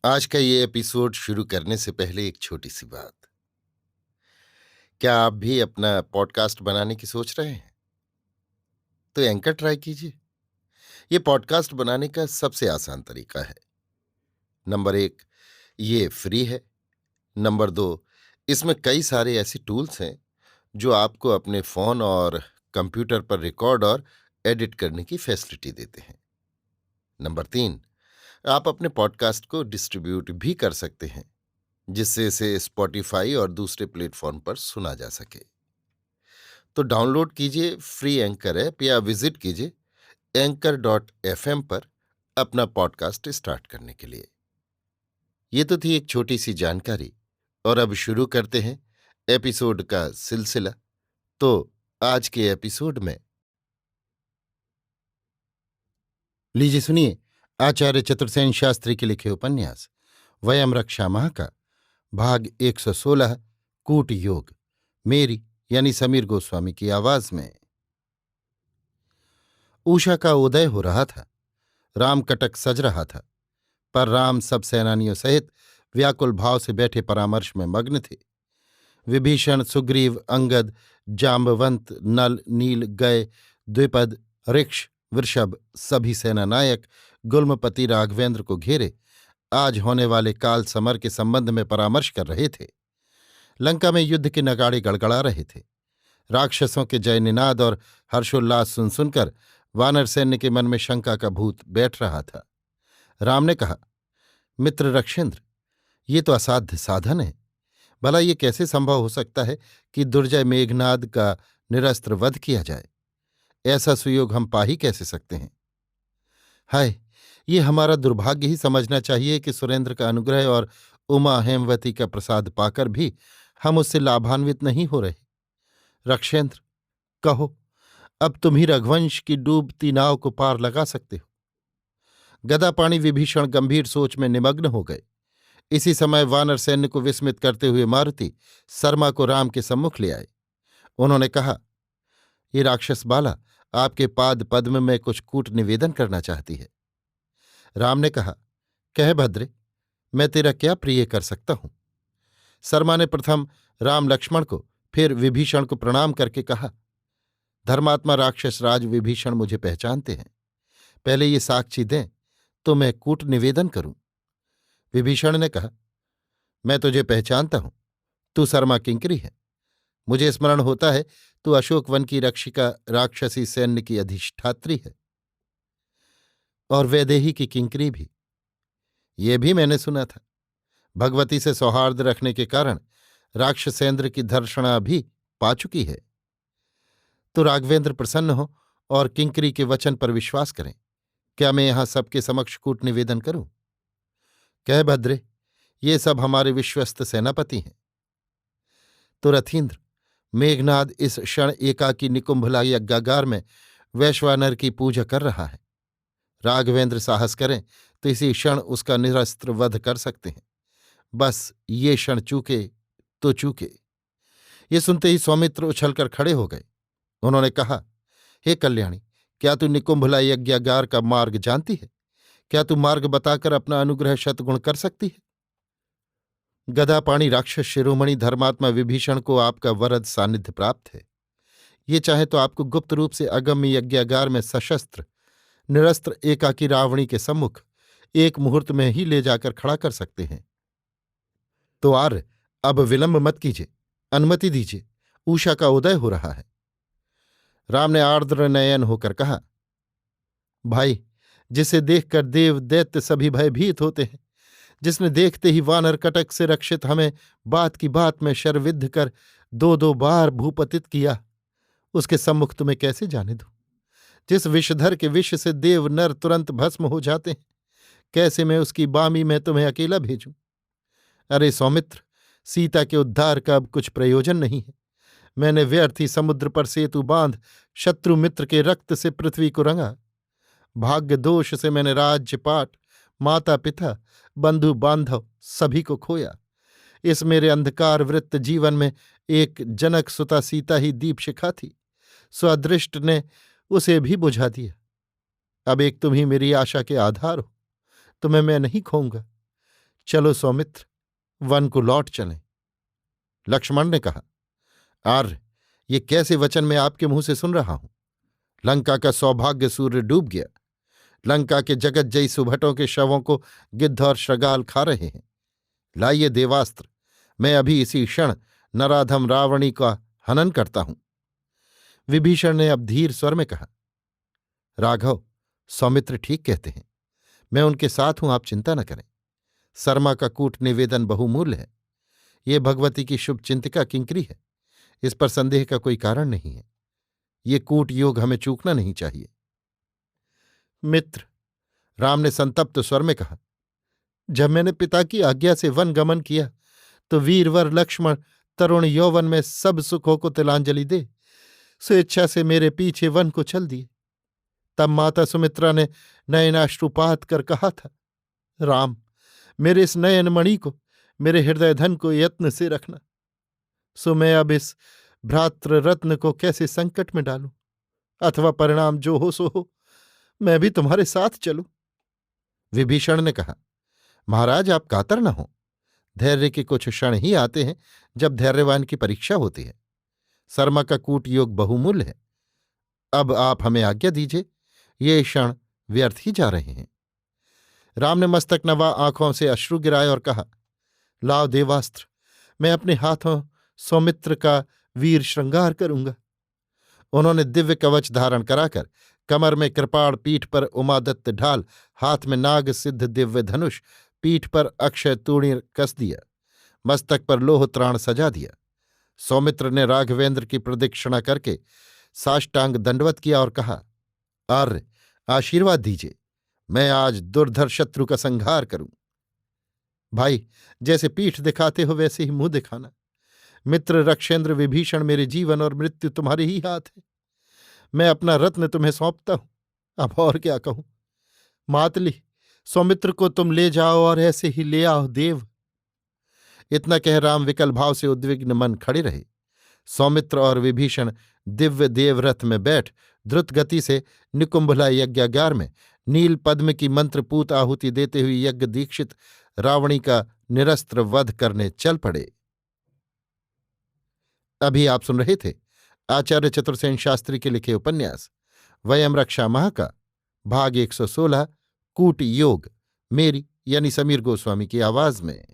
आज का ये एपिसोड शुरू करने से पहले एक छोटी सी बात। क्या आप भी अपना पॉडकास्ट बनाने की सोच रहे हैं? तो एंकर ट्राई कीजिए। ये पॉडकास्ट बनाने का सबसे आसान तरीका है। नंबर 1, ये फ्री है। नंबर 2, इसमें कई सारे ऐसे टूल्स हैं जो आपको अपने फोन और कंप्यूटर पर रिकॉर्ड और एडिट करने की फैसिलिटी देते हैं। नंबर 3, आप अपने पॉडकास्ट को डिस्ट्रीब्यूट भी कर सकते हैं, जिससे इसे स्पॉटिफाई और दूसरे प्लेटफॉर्म पर सुना जा सके। तो डाउनलोड कीजिए फ्री एंकर ऐप या विजिट कीजिए anchor.fm पर अपना पॉडकास्ट स्टार्ट करने के लिए। ये तो थी एक छोटी सी जानकारी, और अब शुरू करते हैं एपिसोड का सिलसिला। तो आज के एपिसोड में लीजिए सुनिए आचार्य चतुर्सेन शास्त्री के लिखे उपन्यास वयम रक्षा माह का भाग 116 कूट योग, मेरी यानी समीर गोस्वामी की आवाज में। उषा का उदय हो रहा था। राम कटक सज रहा था, पर राम सब सेनानियों सहित व्याकुल भाव से बैठे परामर्श में मग्न थे। विभीषण, सुग्रीव, अंगद, जाम्बवंत, नल, नील, गय, द्विपद, ऋक्ष, वृषभ सभी सेनानायक गुल्मपति राघवेंद्र को घेरे आज होने वाले काल समर के संबंध में परामर्श कर रहे थे। लंका में युद्ध के नगाड़े गड़गड़ा रहे थे। राक्षसों के जय निनाद और हर्षोल्लास सुन सुनकर वानर सैन्य के मन में शंका का भूत बैठ रहा था। राम ने कहा, मित्र रक्षेंद्र, ये तो असाध्य साधन है। भला ये कैसे संभव हो सकता है कि दुर्जय मेघनाद का निरस्त्र वध किया जाए? ऐसा सुयोग हम पा ही कैसे सकते हैं? हाय, ये हमारा दुर्भाग्य ही समझना चाहिए कि सुरेंद्र का अनुग्रह और उमा हेमवती का प्रसाद पाकर भी हम उससे लाभान्वित नहीं हो रहे। रक्षेंद्र, कहो, अब तुम ही रघुवंश की डूबती नाव को पार लगा सकते हो। गदापाणि विभीषण गंभीर सोच में निमग्न हो गए। इसी समय वानर सैन्य को विस्मित करते हुए मारुति शर्मा को राम के सम्मुख ले आए। उन्होंने कहा, ये राक्षस बाला आपके पाद पद्म में कुछ कूट निवेदन करना चाहती है। राम ने कहा, कह भद्रे, मैं तेरा क्या प्रिय कर सकता हूं? शर्मा ने प्रथम राम लक्ष्मण को, फिर विभीषण को प्रणाम करके कहा, धर्मात्मा राक्षस राज विभीषण मुझे पहचानते हैं। पहले ये साक्षी दें तो मैं कूट निवेदन करूं। विभीषण ने कहा, मैं तुझे पहचानता हूं, तू शर्मा किंकरी है। मुझे स्मरण होता है तू अशोक वन की रक्षिका राक्षसी सैन्य की अधिष्ठात्री है, और वैदेही की किंकरी भी। ये भी मैंने सुना था। भगवती से सौहार्द रखने के कारण राक्षसेंद्र की धर्षणा भी पा चुकी है। तो राघवेंद्र प्रसन्न हो और किंकरी के वचन पर विश्वास करें। क्या मैं यहां सबके समक्ष कूट निवेदन करूं? कह भद्रे, ये सब हमारे विश्वस्त सेनापति हैं। तो रथीन्द्र, मेघनाद इस क्षण एकाकी निकुंभला यज्ञागार में वैश्वानर की पूजा कर रहा है। राघवेंद्र साहस करें तो इसी क्षण उसका निरस्त्र वध कर सकते हैं। बस ये क्षण चूके तो चूके। ये सुनते ही सौमित्र उछलकर खड़े हो गए। उन्होंने कहा, हे कल्याणी, क्या तू निकुंभला यज्ञागार का मार्ग जानती है? क्या तू मार्ग बताकर अपना अनुग्रह शतगुण कर सकती है? गदापाणि राक्षस शिरोमणि धर्मात्मा विभीषण को आपका वरद सानिध्य प्राप्त है। ये चाहे तो आपको गुप्त रूप से अगम्य यज्ञागार में सशस्त्र निरस्त्र एकाकी रावणी के सम्मुख एक मुहूर्त में ही ले जाकर खड़ा कर सकते हैं। तो आर्य, अब विलंब मत कीजिए, अनुमति दीजिए, उषा का उदय हो रहा है। राम ने आर्द्र नयन होकर कहा, भाई, जिसे देखकर देव दैत्य सभी भयभीत होते हैं, जिसने देखते ही वानर कटक से रक्षित हमें बात की बात में शरविद्ध कर दो दो बार भूपतित किया, उसके सम्मुख तुम्हें कैसे जाने दूं? जिस विषधर के विष से देव नर तुरंत भस्म हो जाते हैं, कैसे मैं उसकी बामी में तुम्हें अकेला भेजूं? अरे सौमित्र, सीता के उद्धार का अब कुछ प्रयोजन नहीं है। मैंने व्यर्थ ही समुद्र पर सेतु बांध शत्रु मित्र के रक्त से पृथ्वी को रंगा। भाग्य दोष से मैंने राज्य पाट, माता पिता, बंधु बांधव सभी को खोया। इस मेरे अंधकार वृत्त जीवन में एक जनक सुता सीता ही दीपशिखा थी। स्वदृष्ट ने उसे भी बुझा दिया। अब एक तुम ही मेरी आशा के आधार हो। तुम्हें मैं नहीं खोऊंगा। चलो सौमित्र, वन को लौट चलें। लक्ष्मण ने कहा, आर्य, ये कैसे वचन मैं आपके मुंह से सुन रहा हूं? लंका का सौभाग्य सूर्य डूब गया। लंका के जगज्जयी सुभटों के शवों को गिद्ध और श्रगाल खा रहे हैं। लाइए देवास्त्र, मैं अभी इसी क्षण नराधम रावणी का हनन करता हूं। विभीषण ने अब धीर स्वर में कहा, राघव, सौमित्र ठीक कहते हैं। मैं उनके साथ हूं, आप चिंता न करें। शर्मा का कूट निवेदन बहुमूल्य है। ये भगवती की शुभ चिंतिका किंकरी है, इस पर संदेह का कोई कारण नहीं है। ये कूट योग हमें चूकना नहीं चाहिए। मित्र, राम ने संतप्त स्वर में कहा, जब मैंने पिता की आज्ञा से वन गमन किया तो वीरवर लक्ष्मण तरुण यौवन में सब सुखों को तिलांजलि दे स्वेच्छा से मेरे पीछे वन को चल दिए। तब माता सुमित्रा ने नयनाश्रुपात कर कहा था, राम, मेरे इस नयन मणि को, मेरे हृदय धन को यत्न से रखना। सो मैं अब इस भ्रातृ रत्न को कैसे संकट में डालूं? अथवा परिणाम जो हो सो हो, मैं भी तुम्हारे साथ चलूं। विभीषण ने कहा, महाराज, आप कातर न हो। धैर्य के कुछ क्षण ही आते हैं जब धैर्यवान की परीक्षा होती है। शर्मा का कूट योग बहुमूल्य है। अब आप हमें आज्ञा दीजिए, ये क्षण व्यर्थ ही जा रहे हैं। राम ने मस्तक नवा आंखों से अश्रु गिराए और कहा, लाओ देवास्त्र, मैं अपने हाथों सौमित्र का वीर श्रृंगार करूंगा। उन्होंने दिव्य कवच धारण कराकर कमर में कृपाण, पीठ पर उमादत्त ढाल, हाथ में नाग सिद्ध दिव्य धनुष, पीठ पर अक्षय तूणी कस दिया, मस्तक पर लोह त्राण सजा दिया। सौमित्र ने राघवेंद्र की प्रदक्षिणा करके साष्टांग दंडवत किया और कहा, आर्य, आशीर्वाद दीजिए, मैं आज दुर्धर शत्रु का संहार करूं। भाई, जैसे पीठ दिखाते हो वैसे ही मुंह दिखाना। मित्र रक्षेंद्र विभीषण, मेरे जीवन और मृत्यु तुम्हारे ही हाथ है। मैं अपना रत्न तुम्हें सौंपता हूं, अब और क्या कहूं। मातली, सौमित्र को तुम ले जाओ और ऐसे ही ले आओ देव। इतना कह राम विकल भाव से उद्विग्न मन खड़े रहे। सौमित्र और विभीषण दिव्य देवरथ में बैठ द्रुत गति से निकुंभला यज्ञागार में नील पद्म की मंत्रपूत आहुति देते हुए यज्ञ दीक्षित रावणी का निरस्त्र वध करने चल पड़े। अभी आप सुन रहे थे आचार्य चतुर्सेन शास्त्री के लिखे उपन्यास वयम रक्षा माह का भाग 116 कूट योग, मेरी यानी समीर गोस्वामी की आवाज में।